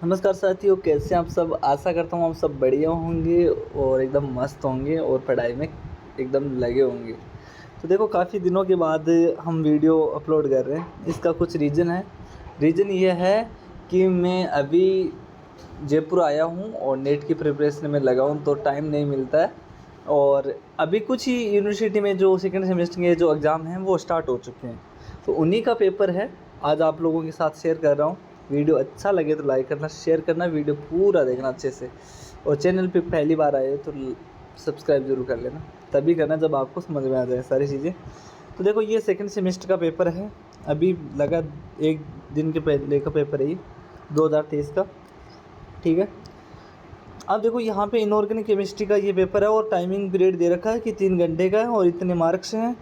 नमस्कार साथियों, कैसे हैं आप सब। आशा करता हूँ आप सब बढ़िया होंगे और एकदम मस्त होंगे और पढ़ाई में एकदम लगे होंगे। तो देखो, काफ़ी दिनों के बाद हम वीडियो अपलोड कर रहे हैं। इसका कुछ रीज़न है। रीज़न ये है कि मैं अभी जयपुर आया हूँ और नेट की प्रिपरेशन में लगा हूँ, तो टाइम नहीं मिलता है। और अभी कुछ ही यूनिवर्सिटी में जो सेकेंड सेमेस्टर के जो एग्ज़ाम हैं वो स्टार्ट हो चुके हैं, तो उन्हीं का पेपर है। आज आप लोगों के साथ शेयर कर रहा हूँ। वीडियो अच्छा लगे तो लाइक करना, शेयर करना, वीडियो पूरा देखना अच्छे से। और चैनल पे पहली बार आए तो सब्सक्राइब ज़रूर कर लेना, तभी करना जब आपको समझ में आ जाए सारी चीज़ें। तो देखो, ये सेकंड सेमेस्टर का पेपर है। अभी लगा 1 दिन के पहले का पेपर है ये, 2023 का। ठीक है। अब देखो, यहाँ पे इनऑर्गेनिक केमिस्ट्री का ये पेपर है और टाइमिंग पीरियड दे रखा है कि 3 घंटे का है और इतने मार्क्स हैं।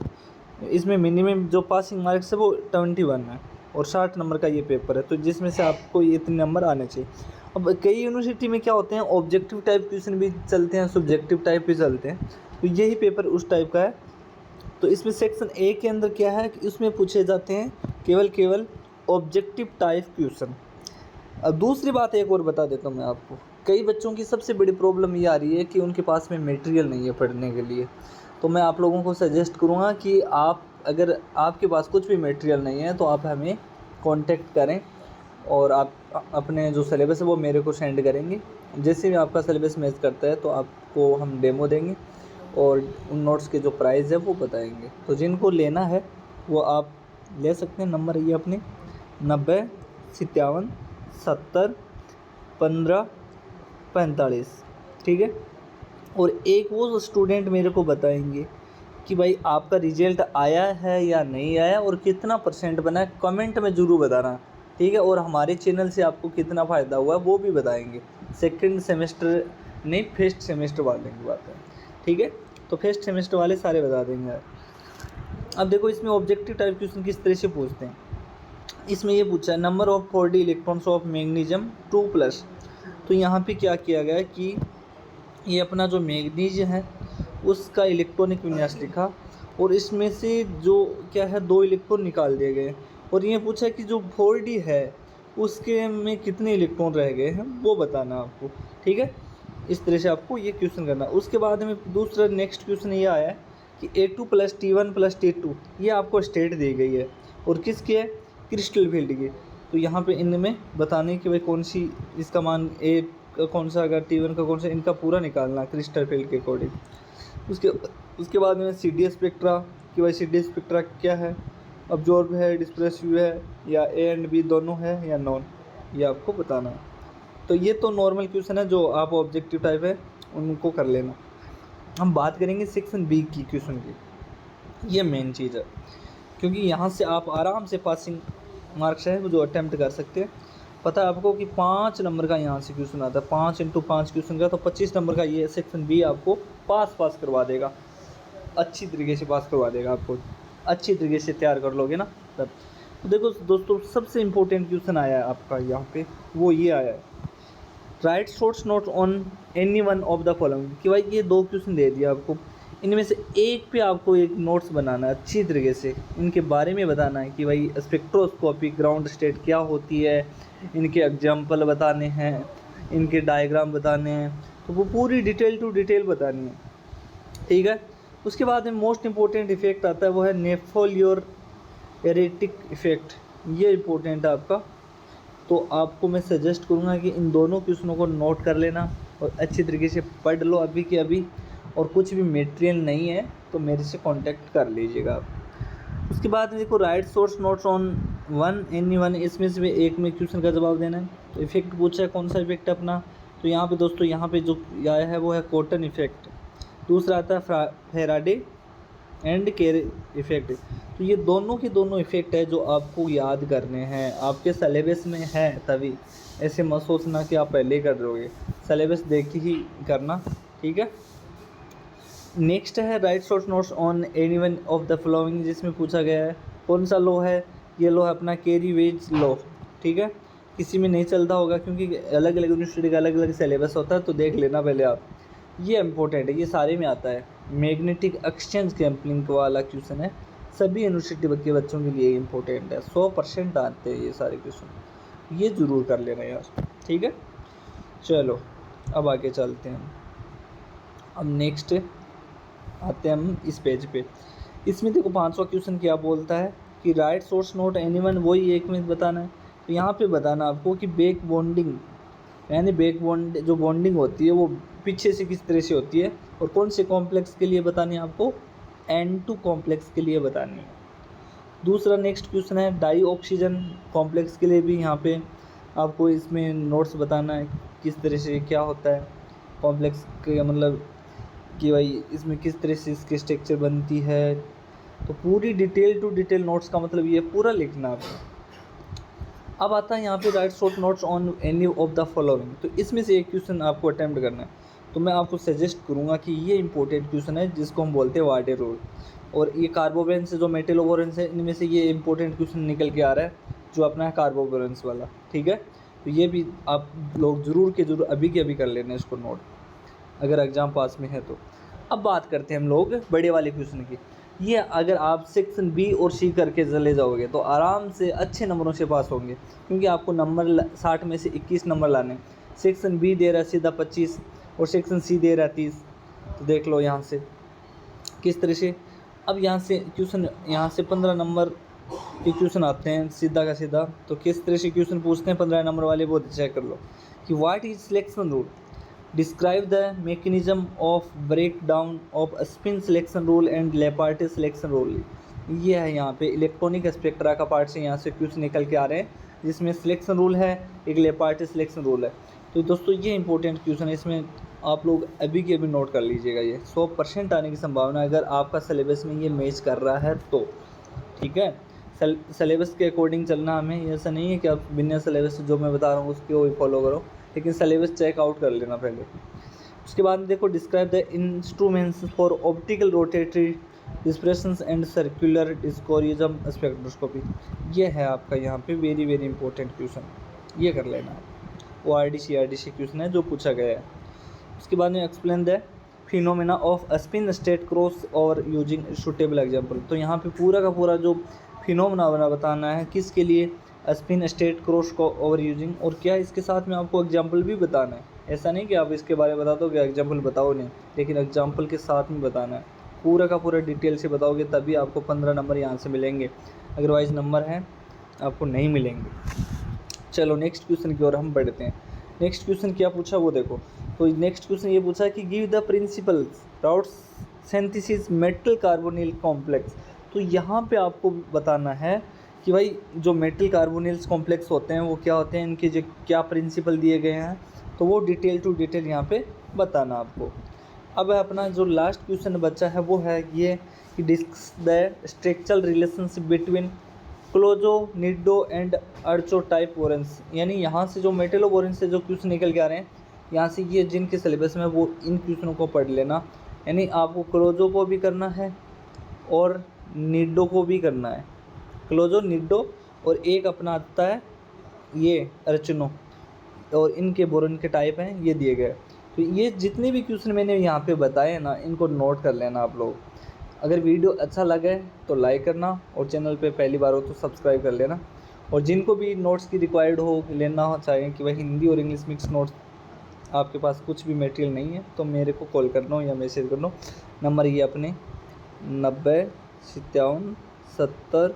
इसमें मिनिमम जो पासिंग मार्क्स है वो 21 है और 60 नंबर का ये पेपर है, तो जिसमें से आपको ये इतने नंबर आने चाहिए। अब कई यूनिवर्सिटी में क्या होते हैं, ऑब्जेक्टिव टाइप क्वेश्चन भी चलते हैं, सब्जेक्टिव टाइप भी चलते हैं, तो यही पेपर उस टाइप का है। तो इसमें सेक्शन ए के अंदर क्या है कि उसमें पूछे जाते हैं केवल ऑब्जेक्टिव टाइप क्वेश्चन। अब दूसरी बात एक और बता देता हूँ मैं आपको। कई बच्चों की सबसे बड़ी प्रॉब्लम ये आ रही है कि उनके पास में मटेरियल नहीं है पढ़ने के लिए। तो मैं आप लोगों को सजेस्ट करूँगा कि आप, अगर आपके पास कुछ भी मटेरियल नहीं है तो आप हमें कांटेक्ट करें और आप अपने जो सिलेबस है वो मेरे को सेंड करेंगे। जैसे भी आपका सिलेबस मैच करता है तो आपको हम डेमो देंगे और उन नोट्स के जो प्राइस है वो बताएंगे। तो जिनको लेना है वो आप ले सकते हैं। नंबर ये अपने 90 57 70 15 45। ठीक है। और एक वो स्टूडेंट मेरे को बताएंगे कि भाई आपका रिजल्ट आया है या नहीं आया और कितना परसेंट बना है, कमेंट में ज़रूर बताना। ठीक है। और हमारे चैनल से आपको कितना फ़ायदा हुआ है वो भी बताएंगे। सेकंड सेमेस्टर नहीं, फर्स्ट सेमेस्टर वाले की बात है। ठीक है। तो फर्स्ट सेमेस्टर वाले सारे बता देंगे। अब देखो, इसमें ऑब्जेक्टिव टाइप क्वेश्चन किस तरह से पूछते हैं। इसमें ये पूछा है number of 4d electrons of magnesium 2+। तो यहाँ पे क्या किया गया है कि ये अपना जो मैग्नीशियम है उसका इलेक्ट्रॉनिक विन्यास लिखा और इसमें से जो क्या है 2 इलेक्ट्रॉन निकाल दिए गए और ये पूछा कि जो 4d है उसके में कितने इलेक्ट्रॉन रह गए हैं वो बताना आपको। ठीक है। इस तरह से आपको ये क्वेश्चन करना। उसके बाद में दूसरा नेक्स्ट क्वेश्चन ये आया है कि A2 + T1 + T2 ये आपको स्टेट दी गई है और किसकी है, क्रिस्टल फील्ड की। तो यहाँ पे इनमें बताने कि भाई कौन सी इसका मान A का कौन सा, अगर T1 का कौन सा, इनका पूरा निकालना क्रिस्टल फील्ड के अकॉर्डिंग। उसके बाद में CD स्पेक्ट्रा कि भाई CD स्पेक्ट्रा क्या है, अब्जॉर्ब है, डिस्पर्सिव है, या A एंड B दोनों है या नॉन, ये आपको बताना है। तो ये तो नॉर्मल क्वेश्चन है जो आप ऑब्जेक्टिव टाइप है उनको कर लेना। हम बात करेंगे सेक्शन बी की क्वेश्चन की। ये मेन चीज़ है क्योंकि यहाँ से आप आराम से पासिंग मार्क्स है वो जो अटैम्प्ट कर सकते हैं। पता है आपको कि 5 नंबर का यहाँ से क्वेश्चन आता है, 5 × 5 क्वेश्चन का, तो 25 नंबर का ये सेक्शन बी आपको पास करवा देगा, अच्छी तरीके से पास करवा देगा आपको। अच्छी तरीके से तैयार कर लोगे ना तब। तो देखो दोस्तों, सबसे इम्पोर्टेंट क्वेश्चन आया है आपका यहाँ पे, वो ये आया है right shorts note on any one of the following. कि भाई ये 2 क्वेश्चन दे दिया आपको, इनमें से एक पे आपको एक नोट्स बनाना है, अच्छी तरीके से इनके बारे में बताना है कि भाई स्पेक्ट्रोस्कोपी ग्राउंड स्टेट क्या होती है, इनके एग्जाम्पल बताने हैं, इनके डायग्राम बताने हैं, तो वो पूरी डिटेल टू डिटेल बतानी है। ठीक है। उसके बाद में मोस्ट इंपॉर्टेंट इफेक्ट आता है, वो है नेफोलियर एरेटिक इफेक्ट। ये इंपॉर्टेंट है आपका। तो आपको मैं सजेस्ट करूँगा कि इन दोनों क्वेश्चनों को नोट कर लेना और अच्छी तरीके से पढ़ लो अभी के अभी। और कुछ भी मटेरियल नहीं है तो मेरे से कांटेक्ट कर लीजिएगा आप। उसके बाद देखो, right source notes on any one, इसमें से एक में क्वेश्चन का जवाब देना है। तो इफेक्ट पूछा है कौन सा इफेक्ट है अपना, तो यहाँ पे दोस्तों यहाँ पे जो आया है वो है कॉटन इफेक्ट। दूसरा आता है फैराडे एंड केर इफेक्ट। तो ये दोनों के दोनों इफेक्ट है जो आपको याद करने हैं, आपके सिलेबस में है तभी। ऐसे मत सोचना कि आप पहले ही कर दोगे, सिलेबस देख ही करना। ठीक है। नेक्स्ट है right short notes on any one of the following, जिसमें पूछा गया है कौन सा लॉ है, ये लॉ है अपना कैरी वेज लॉ। ठीक है। किसी में नहीं चलता होगा क्योंकि अलग अलग यूनिवर्सिटी का अलग अलग सिलेबस होता है, तो देख लेना पहले आप। ये इम्पोर्टेंट है, ये सारे में आता है। मैग्नेटिक एक्सचेंज क्रैम्पलिंग वाला क्वेश्चन है, सभी यूनिवर्सिटी के बच्चों के लिए इम्पोर्टेंट है, 100% आते हैं ये सारे क्वेश्चन, ये ज़रूर कर लेना यार। ठीक है, चलो अब आगे चलते हैं। अब नेक्स्ट आते हैं हम इस पेज पे। इसमें देखो 5वां क्वेश्चन क्या बोलता है कि राइट सोर्स नोट एनीवन, वही एक में बताना है। तो यहाँ पे बताना आपको कि बैक बॉन्डिंग, यानी बैक बॉन्ड जो बॉन्डिंग होती है वो पीछे से किस तरह से होती है, और कौन से कॉम्प्लेक्स के लिए बतानी है आपको, N2 कॉम्प्लेक्स के लिए बतानी है। दूसरा नेक्स्ट क्वेश्चन है डाई ऑक्सीजन कॉम्प्लेक्स के लिए भी यहाँ पे आपको इसमें नोट्स बताना है किस तरह से क्या होता है कॉम्प्लेक्स का, मतलब कि भाई इसमें किस तरह से इसकी स्ट्रक्चर बनती है। तो पूरी डिटेल टू डिटेल नोट्स का मतलब ये पूरा लिखना है। अब आता है यहाँ पे right short notes on any of the following. तो इसमें से एक क्वेश्चन आपको अटैम्प्ट करना है। तो मैं आपको सजेस्ट करूँगा कि ये इंपॉर्टेंट क्वेश्चन है जिसको हम बोलते हैं वार्डे रूल, और ये कार्बोवेरेंस जो मेटलोवेरेंस है इनमें से ये इंपॉर्टेंट क्वेश्चन निकल के आ रहा है जो अपना है कार्बोवेरेंस वाला। ठीक है, तो ये भी आप लोग ज़रूर के ज़रूर अभी के अभी कर लेना इसको नोट, अगर एग्ज़ाम पास में है तो। अब बात करते हैं हम लोग बड़े वाले क्वेश्चन की। ये अगर आप सेक्शन बी और सी करके चले जाओगे तो आराम से अच्छे नंबरों से पास होंगे, क्योंकि आपको नंबर 60 में से 21 नंबर लाने। सेक्शन बी दे रहा है सीधा 25 और सेक्शन सी दे रहा है 30। तो देख लो यहाँ से किस तरह से। अब यहाँ से क्वेश्चन, यहाँ से 15 नंबर के क्वेश्चन आते हैं सीधा का सीधा। तो किस तरह से क्वेश्चन पूछते हैं 15 नंबर वाले, वो चेक कर लो कि what is selection rule, describe the mechanism of break down of spin selection rule and Laporte selection rule. ये है यहाँ पे इलेक्ट्रॉनिक स्पेक्ट्रा का पार्ट से यहाँ से क्वेश्चन निकल के आ रहे हैं, जिसमें सिलेक्शन रूल है, एक लेपार्टे सिलेक्शन रूल है। तो दोस्तों ये इंपॉर्टेंट क्वेश्चन है, इसमें आप लोग अभी के अभी नोट कर लीजिएगा। ये 100% आने की संभावना है अगर आपका सिलेबस में ये मैच कर रहा है तो। ठीक है, सिलेबस के अकॉर्डिंग चलना हमें, ऐसा नहीं है कि आप बिना सिलेबस जो मैं बता रहा हूँ उसके वही फॉलो करो, लेकिन सिलेबस चेक आउट कर लेना पहले। उसके बाद देखो describe the instruments for optical rotatory dispersions and circular dichroism spectroscopy. ये है आपका यहाँ पे वेरी वेरी इंपॉर्टेंट क्वेश्चन, ये कर लेना आप। वो RDC क्वेश्चन है जो पूछा गया है। उसके बाद में explain the phenomena off spin state cross और यूजिंग सूटेबल एग्जाम्पल। तो यहाँ पे पूरा का पूरा जो फिनोमेना बताना है किसके लिए, स्पिन स्टेट क्रॉस को ओवर यूजिंग, और क्या इसके साथ में आपको एग्जाम्पल भी बताना है। ऐसा नहीं कि आप इसके बारे में बता दो कि एग्जाम्पल बताओ नहीं, लेकिन एग्जाम्पल के साथ में बताना है। पूरा का पूरा डिटेल से बताओगे तभी आपको 15 नंबर यहाँ से मिलेंगे, अदरवाइज़ नंबर हैं आपको नहीं मिलेंगे। चलो नेक्स्ट क्वेश्चन की ओर हम बढ़ते हैं। नेक्स्ट क्वेश्चन क्या पूछा वो देखो। तो नेक्स्ट क्वेश्चन ये पूछा कि give the principles route synthesis metal carbonyl complex. तो यहाँ पे आपको बताना है कि भाई जो मेटल कार्बोनिल्स कॉम्प्लेक्स होते हैं वो क्या होते हैं, इनके जो क्या प्रिंसिपल दिए गए हैं, तो वो डिटेल टू डिटेल यहाँ पे बताना आपको। अब अपना जो लास्ट क्वेश्चन बचा है वो है ये कि discuss the structural relationship between closo nido and arachno type boranes. यानी यहाँ से जो मेटलो बोरेंस से जो क्वेश्चन निकल के आ रहे हैं, यहाँ से ये जिनके सिलेबस में वो इन क्वेश्चनों को पढ़ लेना। यानी आपको क्लोजो को भी करना है और निडो को भी करना है। क्लोजो, निडो और एक अपना आता है ये अर्चनो, और इनके बोरन के टाइप हैं ये दिए गए। तो ये जितने भी क्वेश्चन मैंने यहाँ पे बताए ना, इनको नोट कर लेना आप लोग। अगर वीडियो अच्छा लगे तो लाइक करना, और चैनल पे पहली बार हो तो सब्सक्राइब कर लेना। और जिनको भी नोट्स की रिक्वायर्ड हो, लेना हो चाहें कि भाई हिंदी और इंग्लिश मिक्स नोट्स, आपके पास कुछ भी मटेरियल नहीं है तो मेरे को कॉल कर लो या मैसेज कर लो। नंबर ये अपने 90 57 70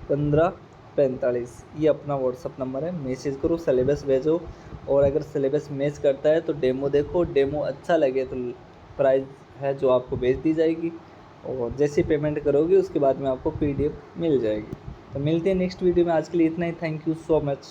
15 45, ये अपना व्हाट्सअप नंबर है। मैसेज करो, सिलेबस भेजो, और अगर सिलेबस मैच करता है तो डेमो देखो, डेमो अच्छा लगे तो प्राइस है जो आपको भेज दी जाएगी, और जैसे पेमेंट करोगे उसके बाद में आपको PDF मिल जाएगी। तो मिलते हैं नेक्स्ट वीडियो में, आज के लिए इतना ही। Thank you so much.